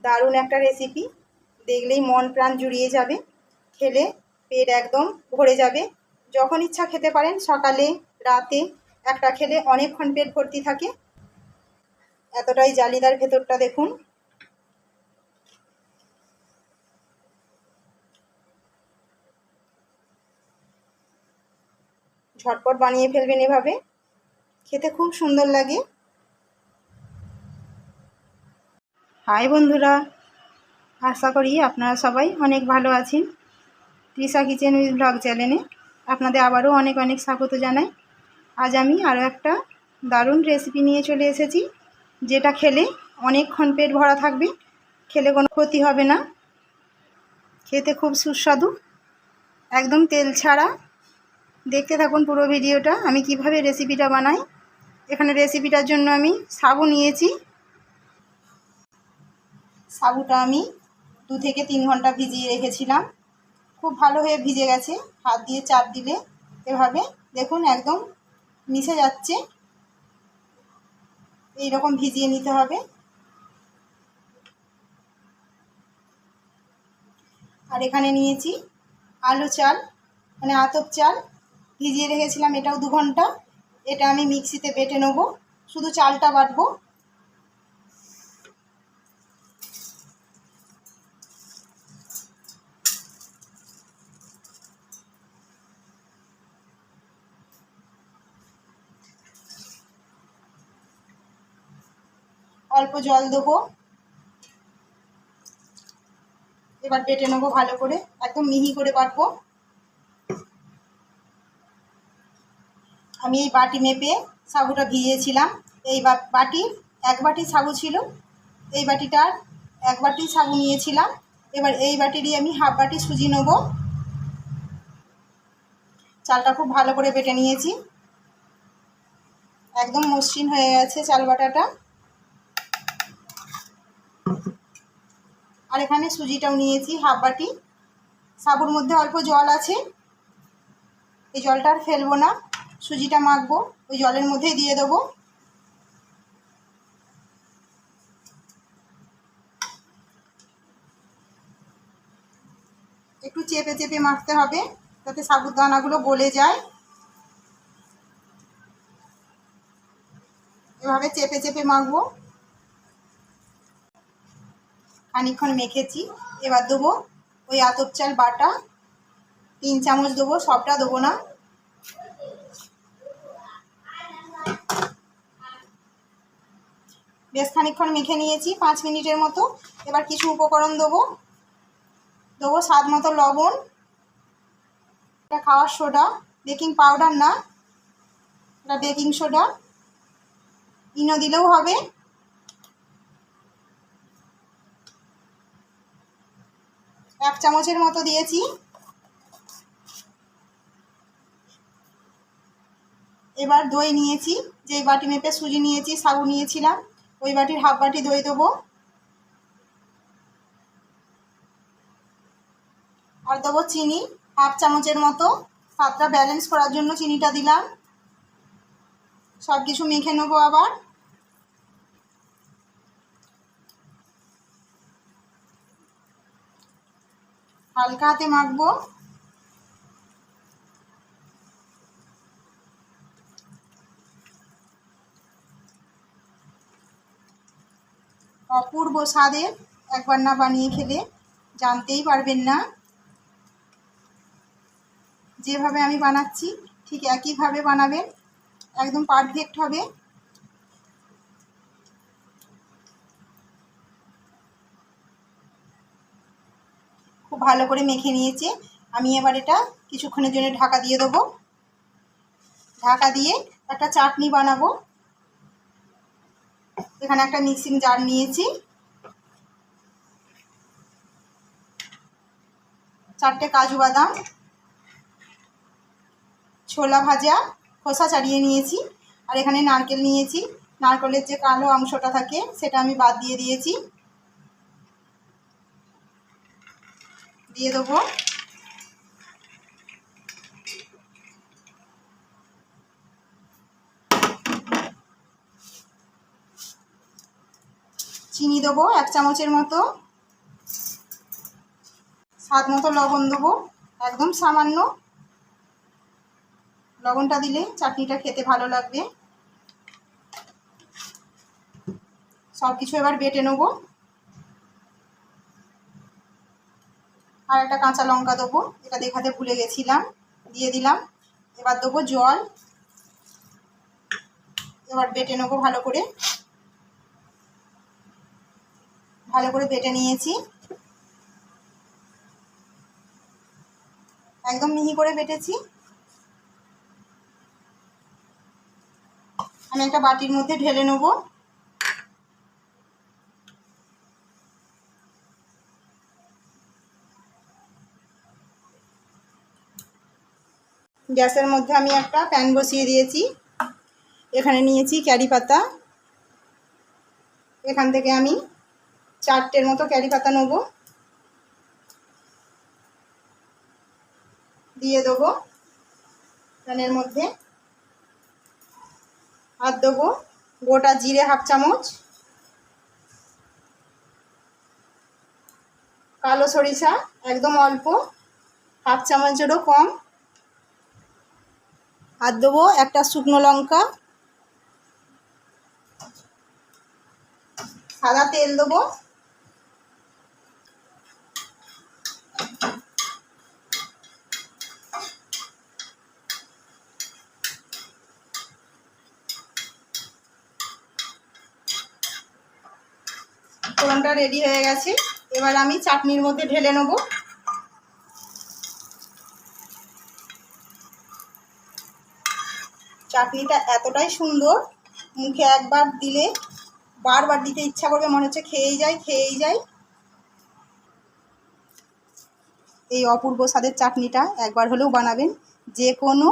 দারুণ একটা রেসিপি, দেখলেই মন প্রাণ জুড়িয়ে যাবে, খেলে পেট একদম ভরে যাবে। যখন ইচ্ছা খেতে পারেন, সকালে রাতে একটা খেলে অনেকক্ষণ পেট ভর্তি থাকে। এতটাই জালিদার ভেতরটা দেখুন। ঝটপট বানিয়ে ফেলবেন, এভাবে খেতে খুব সুন্দর লাগে। হাই বন্ধুরা, আশা করি আপনারা সবাই অনেক ভালো আছেন। তৃষা কিচেন উইথ ব্লগ চ্যানেলে আপনাদের আবারও অনেক অনেক স্বাগত জানাই। আজ আমি আরও একটা দারুণ রেসিপি নিয়ে চলে এসেছি, যেটা খেলে অনেকক্ষণ পেট ভরা থাকবে, খেলে কোনো ক্ষতি হবে না, খেতে খুব সুস্বাদু, একদম তেল ছাড়া। দেখতে থাকুন পুরো ভিডিওটা, আমি কিভাবে রেসিপিটা বানাই। এখানে রেসিপিটার জন্য আমি সাবু নিয়েছি। সাবুটা আমি 2 থেকে 3 ঘন্টা ভিজিয়ে রেখেছিলাম। খুব ভালো হয়ে ভিজে গেছে। হাত দিয়ে চাপ দিলে এভাবে দেখুন একদম মিশে যাচ্ছে। এই রকম ভিজিয়ে নিতে হবে। আর এখানে নিয়েছি আলু চাল, মানে আতপ চাল, ভিজিয়ে রেখেছিলাম, এটাও 2 ঘন্টা। এটা আমি মিক্সিতে বেটে নেব, শুধু চালটা বাটবো। অল্প জল দেবো, এবার বেটে নেবো ভালো করে, একদম মিহি করে বাটবো। আমি এই বাটি মেপে সাবুটা ভিজিয়েছিলাম। এই বাটির 1 বাটি সাবু ছিল, এই বাটিটার 1 বাটি সাবু নিয়েছিলাম। এবার এই বাটিরই আমি হাফ বাটি সুজি নেব। চালটা খুব ভালো করে বেটে নিয়েছি, একদম মসৃণ হয়ে গেছে চাল বাটাটা। আর এখানে সুজিটাও নিয়েছি হাফ বাটি। সাবুর মধ্যে অল্প জল আছে, এই জলটা আর ফেলবো না, সুজিটা মাখবো, ওই জলের মধ্যেই দিয়ে দেবো। একটু চেপে চেপে মাখতে হবে, যাতে সাবুর দানাগুলো গলে যায়। এভাবে চেপে চেপে মাখবো। খানিকক্ষণ মেখেছি, এবার দেবো ওই আতপ চাল বাটা, 3 চামচ দেবো, সবটা দেবো না। বেশ খানিকক্ষণ মেখে নিয়েছি, 5 মিনিটের মতো। এবার কিছু উপকরণ দেবো স্বাদ মতো লবণ, এটা খাওয়ার সোডা, বেকিং পাউডার না, এটা বেকিং সোডা, ইনো দিলেও হবে। এক চামচের মতো দিয়েছি। এবার দই নিয়েছি, যেই বাটি মেপে সুজি নিয়েছি, সাবু নিয়েছিলাম, ওই বাটির হাফ বাটি দই দেবো। আর দেবো চিনি, হাফ চামচের মতো, স্বাদটা ব্যালেন্স করার জন্য চিনিটা দিলাম। সব কিছু মেখে নেবো আবার। হালকা হাতে মাখবো। অপূর্ব স্বাদের, একবার না বানিয়ে খেলে জানতেই পারবেন না। যেভাবে আমি বানাচ্ছি ঠিক একইভাবে বানাবেন, একদম পারফেক্ট হবে। খুব ভালো করে মেখে নিয়েছে। আমি এবার এটা কিছুক্ষণের জন্য ঢাকা দিয়ে দেবো। ঢাকা দিয়ে একটা চাটনি বানাবো। এখানে একটা মিক্সিং জার নিয়েছি, 4টে কাজু বাদাম, ছোলা ভাজা, খোসা ছাড়িয়ে নিয়েছি। আর এখানে নারকেল নিয়েছি, নারকেলের যে কালো অংশটা থাকে সেটা আমি বাদ দিয়ে দিয়েছি। দিয়ে দেবো চিনি দেবো 1 চামচের মতো, স্বাদ মতো লবণ দেবো, একদম সামান্য। লবণটা দিলে চাটনিটা খেতে ভালো লাগবে। সব কিছু এবার বেটে নেবো। আর একটা কাঁচা লঙ্কা দেবো, এটা দেখাতে ভুলে গেছিলাম, দিয়ে দিলাম। এবার দেবো জল, এবার বেটে নেবো ভালো করে। ভালো করে বেটে নিয়েছি, একদম মিহি করে বেটেছি। আমি একটা বাটির মধ্যে ঢেলে নেব। গ্যাসের মধ্যে আমি একটা প্যান বসিয়ে দিয়েছি। এখানে নিয়েছি ক্যারি পাতা, এখান থেকে আমি 4টের মতো ক্যারি পাতা নেব, দিয়ে দেবো প্যানের মধ্যে। আর দেবো গোটা জিরে 1/2 চামচ, কালো সরিষা একদম অল্প 1/2 চামচেরও কম, আর দেবো একটা শুকনো লঙ্কা, সাদা তেল দেবো, ফোড়নটা রেডি হয়ে গেছে। এবার আমি চাটনির মধ্যে ঢেলে নেব। চাটনিটা এতটাই সুন্দর, মুখে একবার দিলে বারবার দিতে ইচ্ছা করবে, মনে হচ্ছে খেয়েই যাই। এই অপূর্ব স্বাদের চাটনিটা একবার হলেও বানাবেন। যে কোনো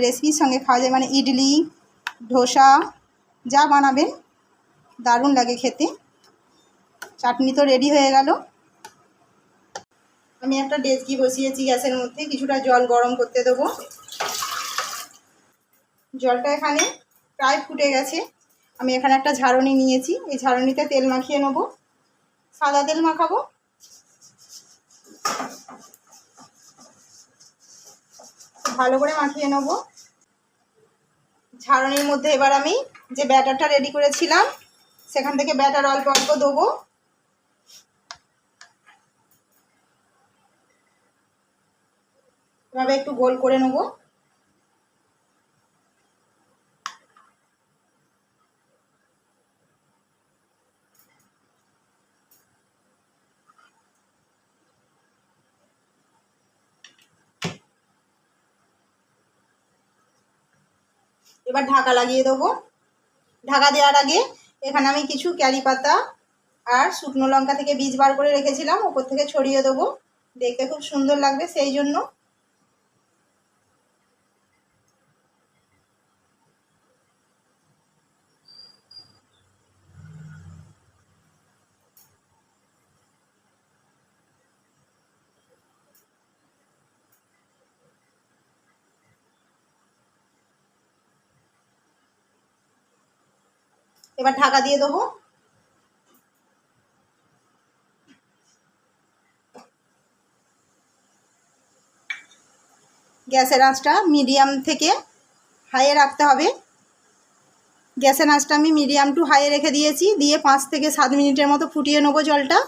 রেসিপির সঙ্গে খাওয়া যায়, মানে ইডলি, ধোসা, যা বানাবেন দারুণ লাগে খেতে। চাটনি তো রেডি হয়ে গেল। আমি একটা ডেচকি বসিয়েছি গ্যাসের মধ্যে, কিছুটা জল গরম করতে দেবো। জলটা এখানে প্রায় ফুটে গেছে। আমি এখানে একটা ঝাড়নি নিয়েছি, এই ঝাড়নিতে তেল মাখিয়ে নেব। সাদা তেল মাখাবো। ভালো করে মাখিয়ে নেব। ঝাড়নির মধ্যে এবার আমি যে ব্যাটারটা রেডি করেছিলাম সেখান থেকে ব্যাটার অল্প অল্প দেবো। এভাবে একটু গোল করে নেব। এবার ঢাকা লাগিয়ে দেবো। ঢাকা দেওয়ার আগে এখানে আমি কিছু ক্যারি পাতা আর শুকনো লঙ্কা থেকে বীজ বার করে রেখেছিলাম, ওপর থেকে ছড়িয়ে দেবো, দেখতে খুব সুন্দর লাগবে সেই জন্য। এবার ঢাকা দিয়ে দেবো। গ্যাসের আঁচটা মিডিয়াম থেকে হাইয়ে রাখতে হবে। গ্যাসের আঁচটা আমি মিডিয়াম টু হাইয়ে রেখে দিয়েছি, দিয়ে 5 থেকে 7 মিনিটের মতো ফুটিয়ে নেবো জলটা।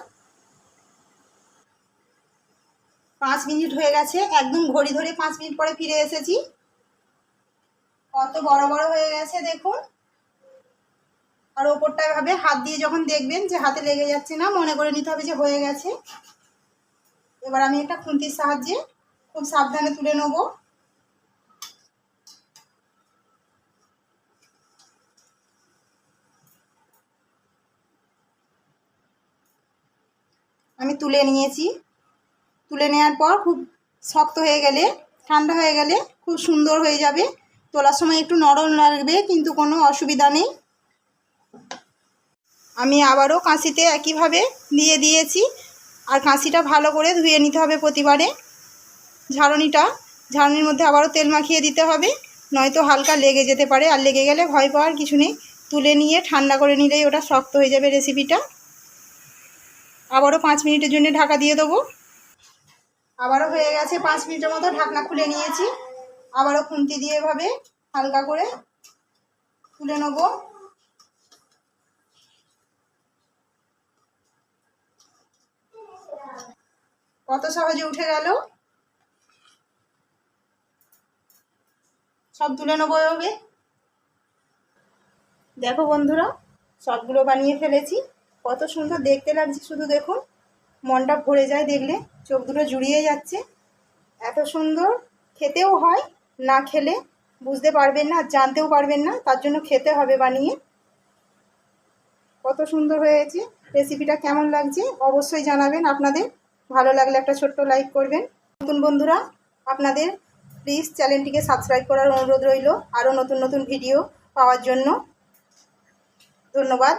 5 মিনিট হয়ে গেছে, একদম ঘড়ি ধরে 5 মিনিট পরে ফিরে এসেছি। কত বড় বড় হয়ে গেছে দেখুন। আর ওপরটা এভাবে হাত দিয়ে যখন দেখবেন যে হাতে লেগে যাচ্ছে না, মনে করে নিতে হবে যে হয়ে গেছে। এবার আমি একটা খুন্তির সাহায্যে খুব সাবধানে তুলে নেব। আমি তুলে নিয়েছি। তুলে নেওয়ার পর খুব শক্ত হয়ে গেলে, ঠান্ডা হয়ে গেলে খুব সুন্দর হয়ে যাবে। তোলার সময় একটু নরম লাগবে, কিন্তু কোনো অসুবিধা নেই। আমি আবারও কাঁচিতে একইভাবে দিয়ে দিয়েছি। আর কাঁচিটা ভালো করে ধুয়ে নিতে হবে প্রতিবারে। ঝাড়নির মধ্যে আবারও তেল মাখিয়ে দিতে হবে, নয়তো হালকা লেগে যেতে পারে। আর লেগে গেলে ভয় পাওয়ার কিছু নেই, তুলে নিয়ে ঠান্ডা করে নিলেই ওটা শক্ত হয়ে যাবে রেসিপিটা। আবারও 5 মিনিটের জন্য ঢাকা দিয়ে দেবো। আবারও হয়ে গেছে 5 মিনিটের মতো, ঢাকনা খুলে নিয়েছি। আবারও খুন্তি দিয়ে এভাবে হালকা করে তুলে নেব। কত সহজে উঠে গেল। সব তুলে নেবো এভাবে। দেখো বন্ধুরা, সবগুলো বানিয়ে ফেলেছি। কত সুন্দর দেখতে লাগছে, শুধু দেখুন, মনটা ভরে যায় দেখলে, চোখ দুটো জুড়িয়ে যাচ্ছে। এত সুন্দর খেতেও হয়, না খেলে বুঝতে পারবেন না, জানতেও পারবেন না, তার জন্য খেতে হবে বানিয়ে। কত সুন্দর হয়েছে। রেসিপিটা কেমন লাগছে অবশ্যই জানাবেন। আপনাদের ভালো লাগলে একটা ছোট্ট লাইক করবেন। নতুন বন্ধুরা, আপনাদের প্লিজ চ্যানেলটিকে সাবস্ক্রাইব করার অনুরোধ রইল আরও নতুন নতুন ভিডিও পাওয়ার জন্য। ধন্যবাদ।